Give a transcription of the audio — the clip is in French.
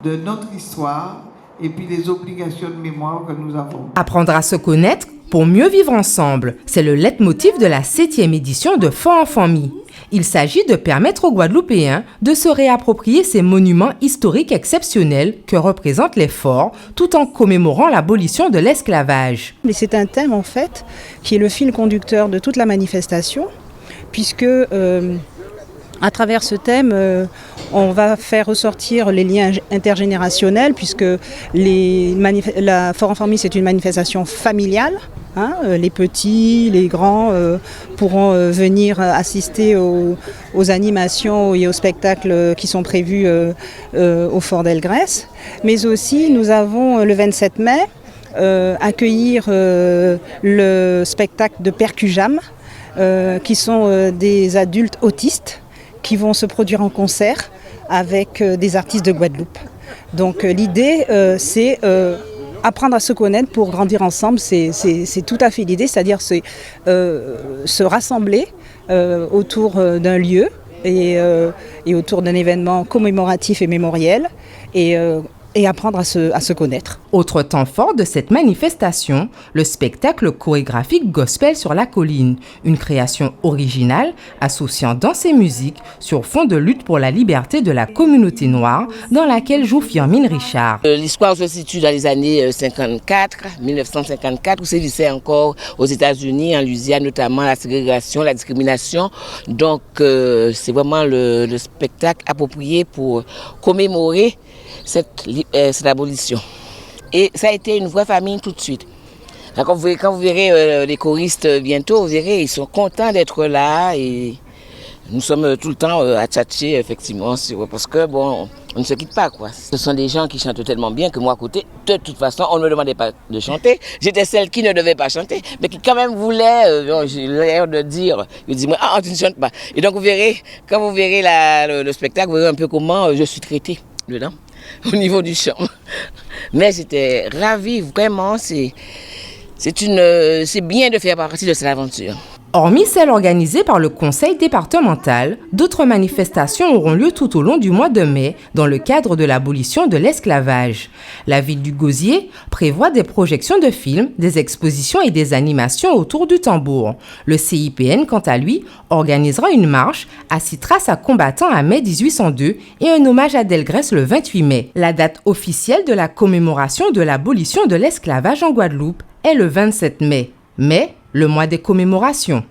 de notre histoire et puis les obligations de mémoire que nous avons. Apprendre à se connaître pour mieux vivre ensemble, c'est le leitmotiv de la 7e édition de Fort en famille. Il s'agit de permettre aux Guadeloupéens de se réapproprier ces monuments historiques exceptionnels que représentent les forts, tout en commémorant l'abolition de l'esclavage. Mais c'est un thème en fait qui est le fil conducteur de toute la manifestation, puisque à travers ce thème, on va faire ressortir les liens intergénérationnels, puisque la Fort en famille, c'est une manifestation familiale. Les petits, les grands pourront venir assister aux animations et aux spectacles qui sont prévus au Fort d'Elgrès. Mais aussi, nous avons le 27 mai accueillir le spectacle de Percujam, qui sont des adultes autistes qui vont se produire en concert avec des artistes de Guadeloupe. Donc l'idée, c'est apprendre à se connaître pour grandir ensemble, c'est tout à fait l'idée, c'est-à-dire se rassembler autour d'un lieu et autour d'un événement commémoratif et mémoriel et apprendre à se connaître. Autre temps fort de cette manifestation, le spectacle chorégraphique Gospel sur la colline, une création originale associant danse et musique sur fond de lutte pour la liberté de la communauté noire dans laquelle joue Firmin Richard. L'histoire se situe dans les années 1954, où sévissait encore aux États-Unis, en Louisiane notamment, la ségrégation, la discrimination. Donc c'est vraiment le spectacle approprié pour commémorer cette abolition. Et ça a été une vraie famille tout de suite. Quand vous verrez les choristes bientôt, vous verrez, ils sont contents d'être là et nous sommes tout le temps à tchatcher, effectivement, parce que bon, on ne se quitte pas, quoi. Ce sont des gens qui chantent tellement bien que moi, à côté, de toute façon, on ne me demandait pas de chanter. J'étais celle qui ne devait pas chanter, mais qui quand même voulait, j'ai l'air de dire, je dis, moi, tu ne chantes pas. Et donc, vous verrez, quand vous verrez le spectacle, vous verrez un peu comment je suis traitée dedans, au niveau du chant. Mais j'étais ravie, vraiment, c'est bien de faire partie de cette aventure. Hormis celle organisée par le conseil départemental, d'autres manifestations auront lieu tout au long du mois de mai dans le cadre de l'abolition de l'esclavage. La ville du Gosier prévoit des projections de films, des expositions et des animations autour du tambour. Le CIPN, quant à lui, organisera une marche à 6 traces à combattants à mai 1802 et un hommage à Delgrès le 28 mai. La date officielle de la commémoration de l'abolition de l'esclavage en Guadeloupe est le 27 mai. Mais le mois des commémorations.